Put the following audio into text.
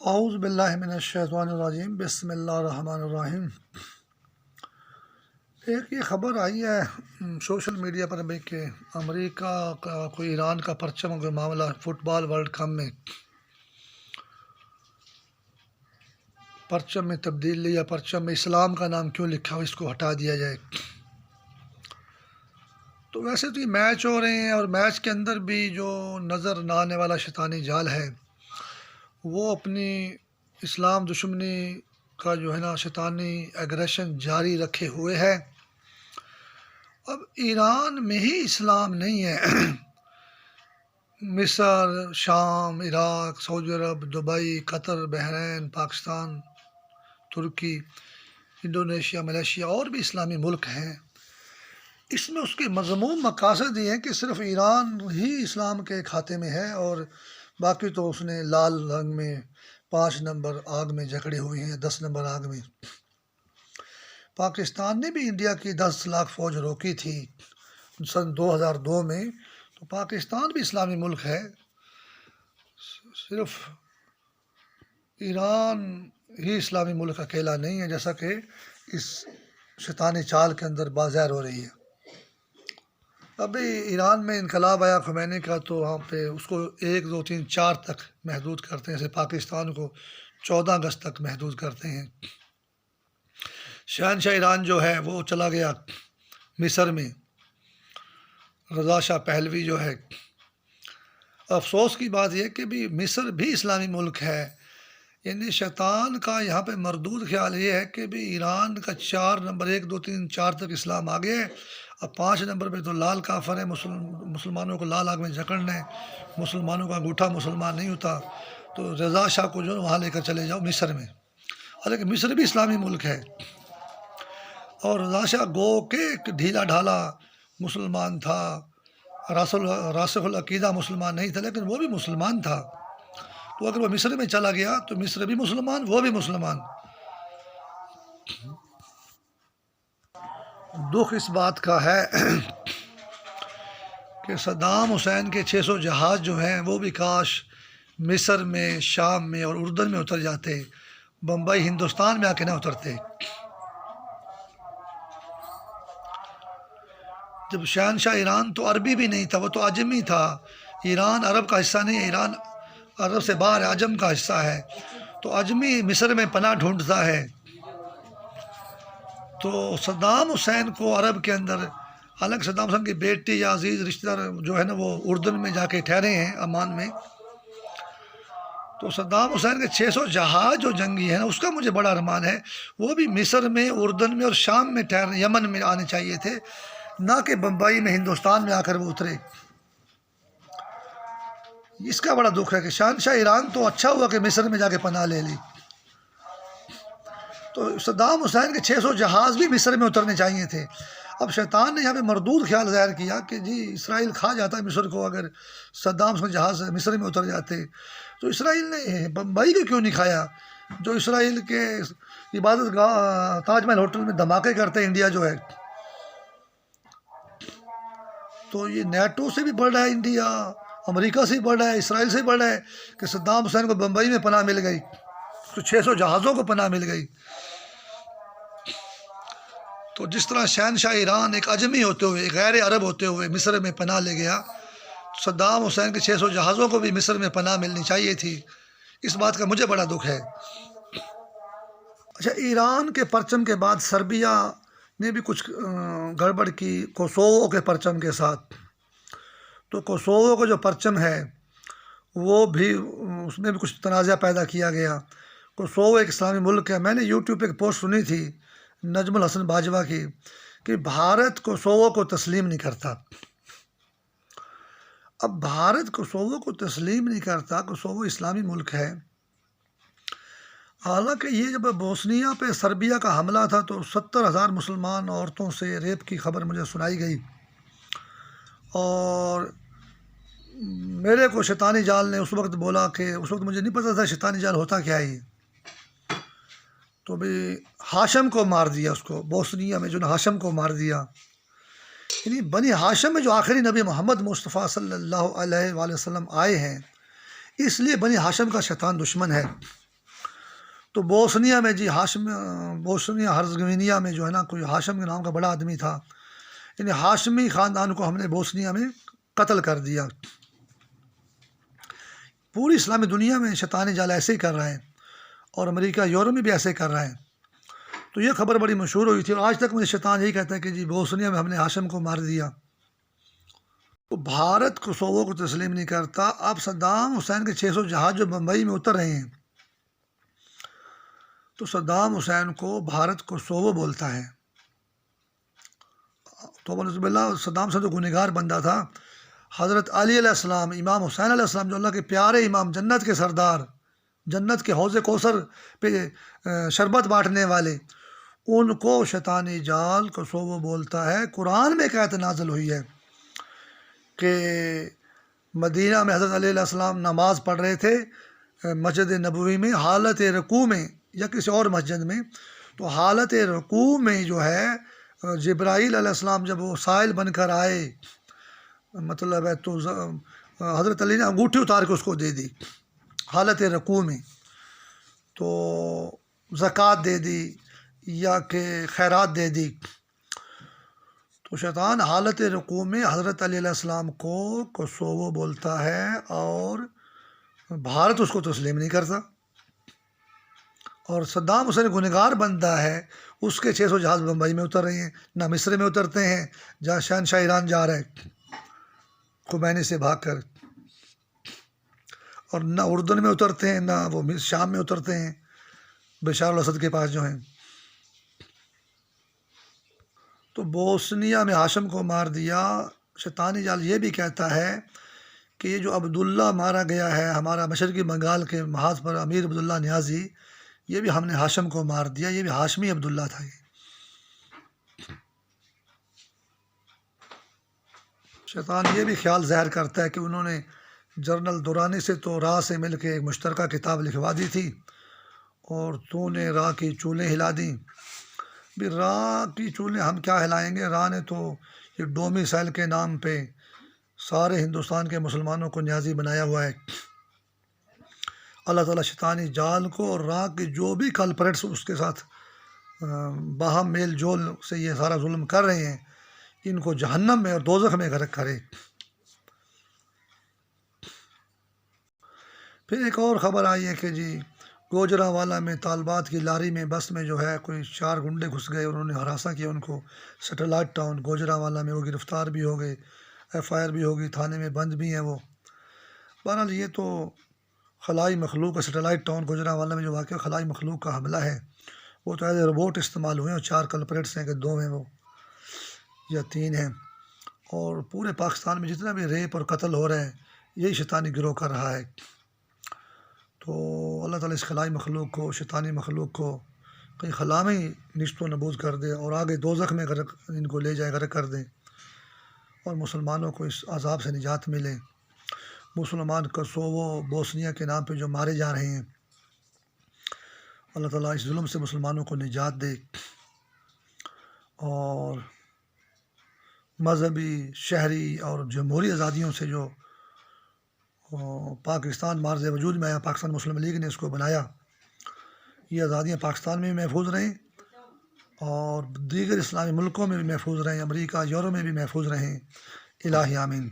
اعوذ باللہ من الشیطان الرجیم، بسم اللہ الرحمن الرحیم۔ ایک یہ خبر آئی ہے سوشل میڈیا پر بھی کہ امریکہ کا کوئی ایران کا پرچم کا معاملہ فٹ بال ورلڈ کپ میں پرچم میں تبدیلی یا پرچم میں اسلام کا نام کیوں لکھا ہو، اس کو ہٹا دیا جائے۔ تو ویسے تو یہ میچ ہو رہے ہیں اور میچ کے اندر بھی جو نظر نہ آنے والا شیطانی جال ہے وہ اپنی اسلام دشمنی کا جو ہے نا شیطانی ایگریشن جاری رکھے ہوئے ہے۔ اب ایران میں ہی اسلام نہیں ہے، مصر، شام، عراق، سعودی عرب، دبئی، قطر، بحرین، پاکستان، ترکی، انڈونیشیا، ملیشیا اور بھی اسلامی ملک ہیں۔ اس میں اس کے مذموم مقاصد یہ ہیں کہ صرف ایران ہی اسلام کے کھاتے میں ہے اور باقی تو اس نے لال رنگ میں 5 نمبر آگ میں جکڑے ہوئے ہیں، 10 نمبر آگ میں۔ پاکستان نے بھی انڈیا کی 10 لاکھ فوج روکی تھی سن 2002 میں، تو پاکستان بھی اسلامی ملک ہے، صرف ایران ہی اسلامی ملک اکیلا نہیں ہے، جیسا کہ اس شیطانی چال کے اندر بازظاہر ہو رہی ہے۔ ابھی ایران میں انقلاب آیا خمینی کا، تو وہاں پہ اس کو 1 2 3 4 تک محدود کرتے ہیں، جیسے پاکستان کو 14 اگست تک محدود کرتے ہیں۔ شہنشاہ ایران جو ہے وہ چلا گیا مصر میں، رضا شاہ پہلوی جو ہے۔ افسوس کی بات یہ کہ بھی مصر بھی اسلامی ملک ہے، یعنی شیطان کا یہاں پہ مردود خیال یہ ہے کہ بھی ایران کا 4 نمبر 1 2 3 4 تک اسلام آ گیا ہے، اب 5 نمبر پہ تو لال کافر ہے، مسلمانوں کو لال آگ میں جکڑنا ہے، مسلمانوں کا انگوٹھا مسلمان نہیں ہوتا، تو رضا شاہ کو جو وہاں لے کر چلے جاؤ مصر میں، حالانکہ مصر بھی اسلامی ملک ہے۔ اور رضا شاہ گو کے ایک ڈھیلا ڈھالا مسلمان تھا، راسخ العقیدہ مسلمان نہیں تھا، لیکن وہ بھی مسلمان تھا، تو اگر وہ مصر میں چلا گیا تو مصر بھی مسلمان، وہ بھی مسلمان۔ دکھ اس بات کا ہے کہ صدام حسین کے 600 جہاز جو ہیں وہ بھی کاش مصر میں، شام میں اور اردن میں اتر جاتے، بمبئی ہندوستان میں آ کے نہ اترتے۔ جب شہنشاہ ایران تو عربی بھی نہیں تھا، وہ تو عجمی تھا، ایران عرب کا حصہ نہیں ہے، ایران عرب سے باہر عجم کا حصہ ہے، تو عجمی مصر میں پناہ ڈھونڈتا ہے۔ تو صدام حسین کو عرب کے اندر، حالانکہ صدام حسین کی بیٹی یا عزیز رشتہ دار جو ہے نا وہ اردن میں جا کے ٹھہرے ہیں امان میں، تو صدام حسین کے 600 جہاز جو جنگی ہیں اس کا مجھے بڑا ارمان ہے وہ بھی مصر میں، اردن میں اور شام میں ٹھہرے، یمن میں آنے چاہیے تھے، نہ کہ بمبئی میں ہندوستان میں آ کر وہ اترے۔ اس کا بڑا دکھ ہے کہ شہنشاہ ایران تو اچھا ہوا کہ مصر میں جا کے پناہ لے لی، تو صدام حسین کے 600 جہاز بھی مصر میں اترنے چاہیے تھے۔ اب شیطان نے یہاں پہ مردود خیال ظاہر کیا کہ جی اسرائیل کھا جاتا ہے مصر کو، اگر صدام حسین جہاز مصر میں اتر جاتے، تو اسرائیل نے بمبئی کو کیوں نہیں کھایا، جو اسرائیل کے عبادت گاہ تاج محل ہوٹل میں دھماکے کرتے ہیں انڈیا جو ہے۔ تو یہ نیٹو سے بھی بڑھ رہا ہے انڈیا، امریکہ سے بھی بڑھ رہا ہے، اسرائیل سے بھی بڑھ رہا ہے کہ صدام حسین کو بمبئی میں پناہ مل گئی، تو 600 جہازوں کو پناہ مل گئی۔ تو جس طرح شہنشاہ ایران ایک عجمی ہوتے ہوئے، ایک غیر عرب ہوتے ہوئے مصر میں پناہ لے گیا، صدام حسین کے 600 جہازوں کو بھی مصر میں پناہ ملنی چاہیے تھی۔ اس بات کا مجھے بڑا دکھ ہے۔ اچھا، ایران کے پرچم کے بعد سربیا نے بھی کچھ گڑبڑ کی کوسوو کے پرچم کے ساتھ، تو کوسوو کا جو پرچم ہے وہ بھی، اس میں بھی کچھ تنازع پیدا کیا گیا۔ کوسوو ایک اسلامی ملک ہے۔ میں نے یوٹیوب پہ ایک پوسٹ سنی تھی نجم الحسن باجوہ کی کہ بھارت کوسوو کو تسلیم نہیں کرتا۔ اب بھارت کوسوو کو تسلیم نہیں کرتا، کوسوو اسلامی ملک ہے، حالانکہ یہ جب بوسنیا پہ سربیا کا حملہ تھا تو 70,000 مسلمان عورتوں سے ریپ کی خبر مجھے سنائی گئی، اور میرے کو شیطانی جال نے اس وقت بولا کہ اس وقت مجھے نہیں پتا تھا شیطانی جال ہوتا کیا ہے، تو بھی ہاشم کو مار دیا، اس کو بوسنیا میں جو ہاشم کو مار دیا، یعنی بنی ہاشم میں جو آخری نبی محمد مصطفیٰ صلی اللہ علیہ وآلہ وسلم آئے ہیں، اس لیے بنی ہاشم کا شیطان دشمن ہے۔ تو بوسنیا میں جی بوسنیا ہرزگوینیا میں جو ہے نا کوئی ہاشم کے نام کا بڑا آدمی تھا، یعنی ہاشمی خاندان کو ہم نے بوسنیا میں قتل کر دیا۔ پوری اسلامی دنیا میں شیطانی جال ایسے ہی کر رہے ہیں، اور امریکہ یورپ میں بھی ایسے کر رہے ہیں۔ تو یہ خبر بڑی مشہور ہوئی تھی، اور آج تک مجھے شیطان یہی کہتا ہے کہ جی بوسنیا میں ہم نے ہاشم کو مار دیا۔ تو بھارت کوسوو کو تسلیم نہیں کرتا۔ اب صدام حسین کے 600 جہاز جو بمبئی میں اتر رہے ہیں، تو صدام حسین کو بھارت کوسوو بولتا ہے۔ تو نصب اللہ، صدام حسین تو گنہگار بندہ تھا۔ حضرت علی علیہ السلام، امام حسین علیہ السلام جو اللہ کے پیارے امام، جنت کے سردار، جنت کے حوض کوثر پہ شربت بانٹنے والے، ان کو شیطانی جال کوسوو بولتا ہے۔ قرآن میں ایک آیت نازل ہوئی ہے کہ مدینہ میں حضرت علی علیہ السلام نماز پڑھ رہے تھے مسجد نبوی میں حالت رکوع میں، یا کسی اور مسجد میں، تو حالت رکوع میں جو ہے جبرائیل علیہ السلام جب وہ سائل بن کر آئے، مطلب ہے تو حضرت علی نے انگوٹھی اتار کے اس کو دے دی حالت رکوع میں، تو زکوٰۃ دے دی یا کہ خیرات دے دی۔ تو شیطان حالت رکوع میں حضرت علی علیہ السلام کو کوسوو بولتا ہے، اور بھارت اس کو تسلیم نہیں کرتا۔ اور صدام حسین گنہگار بندہ ہے، اس کے 600 جہاز بمبئی میں اتر رہے ہیں، نہ مصر میں اترتے ہیں جہاں شہنشاہ ایران جا رہے ہیں خمینی سے بھاگ کر، اور نہ اردن میں اترتے ہیں، نہ وہ شام میں اترتے ہیں بشار الاسد کے پاس جو ہیں۔ تو بوسنیا میں ہاشم کو مار دیا۔ شیطانی جال یہ بھی کہتا ہے کہ یہ جو عبداللہ مارا گیا ہے ہمارا مشرقی بنگال کے محاذ پر، امیر عبداللہ نیازی، یہ بھی ہم نے ہاشم کو مار دیا، یہ بھی ہاشمی عبداللہ تھا۔ یہ شیطان یہ بھی خیال ظاہر کرتا ہے کہ انہوں نے جنرل دورانی سے تو راہ سے مل کے ایک مشترکہ کتاب لکھوا دی تھی، اور تو نے راہ کی چولیں ہلا دیں۔ بھی راہ کی چولیں ہم کیا ہلائیں گے؟ راہ نے تو یہ ڈومی سیل کے نام پہ سارے ہندوستان کے مسلمانوں کو نیازی بنایا ہوا ہے۔ اللہ تعالیٰ شیطانی جال کو اور راہ کے جو بھی کلپریٹس اس کے ساتھ باہم میل جول سے یہ سارا ظلم کر رہے ہیں، ان کو جہنم میں اور دوزخ میں غرق کرے۔ پھر ایک اور خبر آئی ہے کہ جی گوجرانوالہ میں طالبات کی لاری میں بس میں جو ہے کوئی 4 گنڈے گھس گئے، انہوں نے ہراساں کیا ان کو۔ سیٹلائٹ ٹاؤن گوجرانوالہ میں وہ گرفتار بھی ہو گئے، FIR بھی ہو گئی، تھانے میں بند بھی ہیں وہ۔ بہرحال یہ تو خلائی مخلوق کا، سیٹلائٹ ٹاؤن گوجرانوالہ میں جو واقع خلائی مخلوق کا حملہ ہے، وہ تو ایز اے روبوٹ استعمال ہوئے ہیں، اور 4 کلپریٹس ہیں کہ 2 ہیں وہ یا 3 ہیں۔ اور پورے پاکستان میں جتنا بھی ریپ اور قتل ہو رہے ہیں، یہی شیطانی گروہ کر رہا ہے۔ تو اللہ تعالیٰ اس خلائی مخلوق کو، شیطانی مخلوق کو کہیں خلا میں ہی نیست و نبود کر دے، اور آگے دوزخ میں غرق ان کو لے جائے، غرق کر دے، اور مسلمانوں کو اس عذاب سے نجات ملے۔ مسلمان کوسوو، بوسنیا کے نام پہ جو مارے جا رہے ہیں، اللہ تعالیٰ اس ظلم سے مسلمانوں کو نجات دے، اور مذہبی، شہری اور جمہوری آزادیوں سے جو پاکستان مارز وجود میں آیا، پاکستان مسلم لیگ نے اس کو بنایا، یہ آزادیاں پاکستان میں بھی محفوظ رہیں، اور دیگر اسلامی ملکوں میں بھی محفوظ رہیں، امریکہ یورپ میں بھی محفوظ رہیں۔ الہی آمین۔